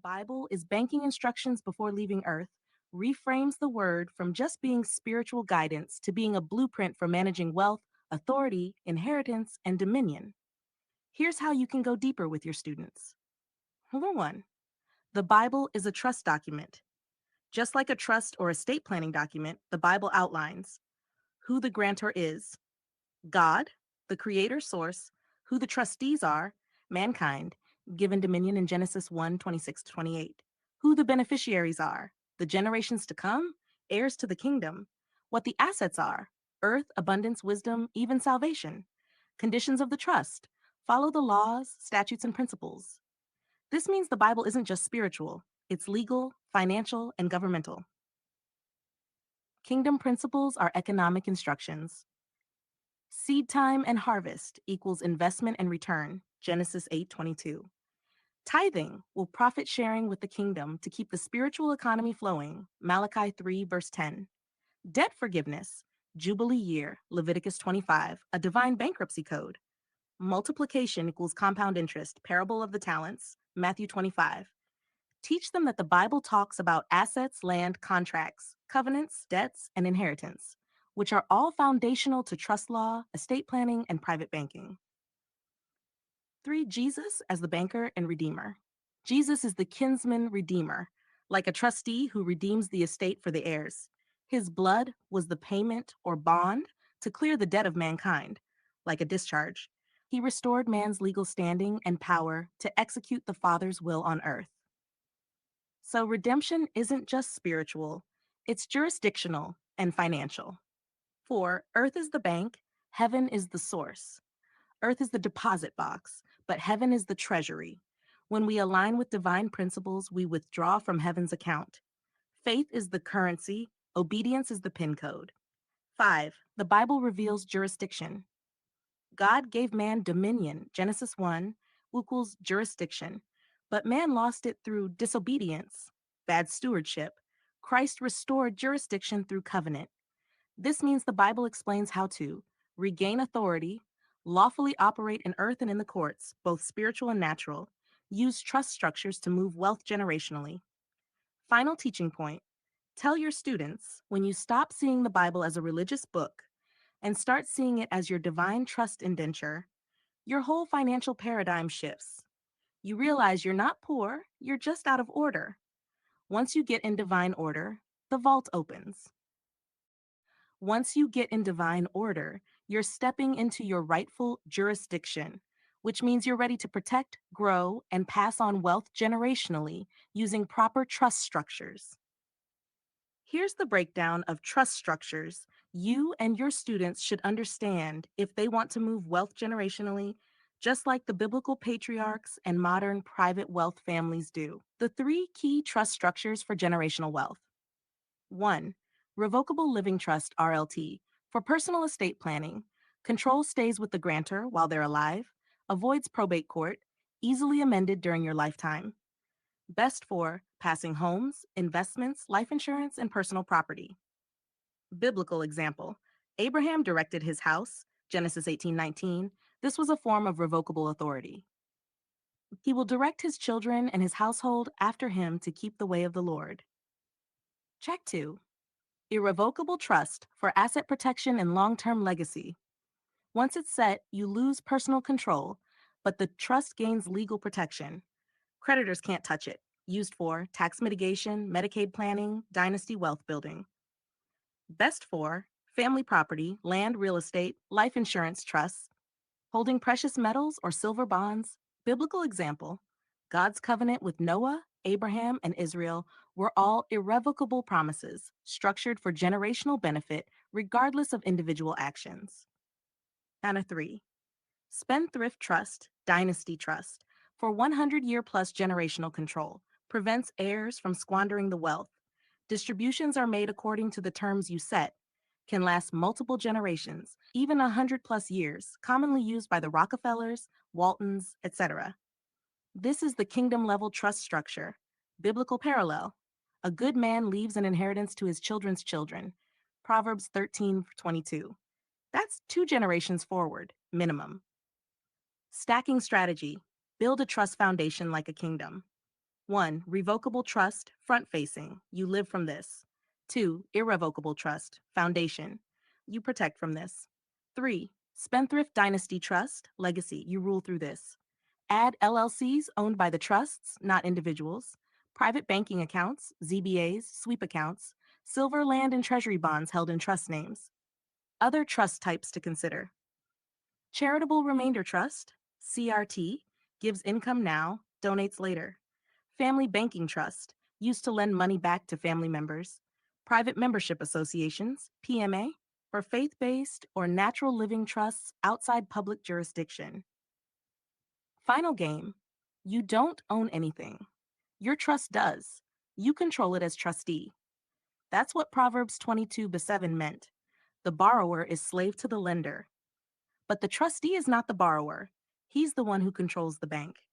Bible is banking instructions before leaving Earth, reframes the word from just being spiritual guidance to being a blueprint for managing wealth, authority, inheritance, and dominion. Here's how you can go deeper with your students. Number one, the Bible is a trust document. Just like a trust or estate planning document, the Bible outlines who the grantor is, God, the creator source, who the trustees are, mankind, given dominion in Genesis 1:26-28, who the beneficiaries are, the generations to come, heirs to the kingdom, what the assets are, earth, abundance, wisdom, even salvation, conditions of the trust, follow the laws, statutes, and principles. This means the Bible isn't just spiritual, it's legal, financial, and governmental. Kingdom principles are economic instructions. Seed time and harvest equals investment and return, Genesis 8:22. Tithing will profit sharing with the kingdom to keep the spiritual economy flowing, Malachi 3, verse 10. Debt forgiveness, Jubilee year, Leviticus 25, a divine bankruptcy code. Multiplication equals compound interest, parable of the talents, Matthew 25. Teach them that the Bible talks about assets, land, contracts, covenants, debts, and inheritance, which are all foundational to trust law, estate planning, and private banking. 3. Jesus as the banker and redeemer. Jesus is the kinsman redeemer, like a trustee who redeems the estate for the heirs. His blood was the payment or bond to clear the debt of mankind, like a discharge. He restored man's legal standing and power to execute the Father's will on earth. So redemption isn't just spiritual, it's jurisdictional and financial. 4. Earth is the bank, heaven is the source. Earth is the deposit box, but heaven is the treasury. When we align with divine principles, we withdraw from heaven's account. Faith is the currency, obedience is the PIN code. 5. The Bible reveals jurisdiction. God gave man dominion, Genesis 1 equals jurisdiction, but man lost it through disobedience, bad stewardship. Christ restored jurisdiction through covenant. This means the Bible explains how to regain authority, lawfully operate in earth and in the courts, both spiritual and natural, use trust structures to move wealth generationally. Final teaching point. Tell your students when you stop seeing the Bible as a religious book and start seeing it as your divine trust indenture, your whole financial paradigm shifts. You realize you're not poor, you're just out of order. Once you get in divine order, the vault opens. Once you get in divine order, you're stepping into your rightful jurisdiction, which means you're ready to protect, grow, and pass on wealth generationally using proper trust structures. Here's the breakdown of trust structures you and your students should understand if they want to move wealth generationally, just like the biblical patriarchs and modern private wealth families do. The 3 key trust structures for generational wealth. 1. Revocable Living Trust, RLT. For personal estate planning, control stays with the grantor while they're alive, avoids probate court, easily amended during your lifetime. Best for passing homes, investments, life insurance, and personal property. Biblical example. Abraham directed his house, Genesis 18:19. This was a form of revocable authority. He will direct his children and his household after him to keep the way of the Lord. Check 2. Irrevocable trust for asset protection and long-term legacy. Once it's set, you lose personal control, but the trust gains legal protection. Creditors can't touch it. Used for tax mitigation, Medicaid planning, dynasty wealth building. Best for family property, land, real estate, life insurance trusts, holding precious metals or silver bonds. Biblical example, God's covenant with Noah, Abraham, and Israel were all irrevocable promises structured for generational benefit regardless of individual actions. Anna 3. Spendthrift Trust, Dynasty Trust, for 100-year plus generational control, prevents heirs from squandering the wealth. Distributions are made according to the terms you set, can last multiple generations, even 100 plus years, commonly used by the Rockefellers, Waltons, etc. This is the kingdom level trust structure. Biblical parallel. A good man leaves an inheritance to his children's children. Proverbs 13:22. That's 2 generations forward, minimum. Stacking strategy. Build a trust foundation like a kingdom. 1. Revocable trust, front facing. You live from this. 2. Irrevocable trust, foundation. You protect from this. 3. Spendthrift dynasty trust, legacy. You rule through this. Add LLCs owned by the trusts, not individuals. Private banking accounts, ZBAs, sweep accounts. Silver land and treasury bonds held in trust names. Other trust types to consider. Charitable Remainder Trust, CRT, gives income now, donates later. Family Banking Trust, used to lend money back to family members. Private Membership Associations, PMA, for faith-based or natural living trusts outside public jurisdiction. Final game, you don't own anything. Your trust does. You control it as trustee. That's what Proverbs 22:7 meant. The borrower is slave to the lender. But the trustee is not the borrower. He's the one who controls the bank.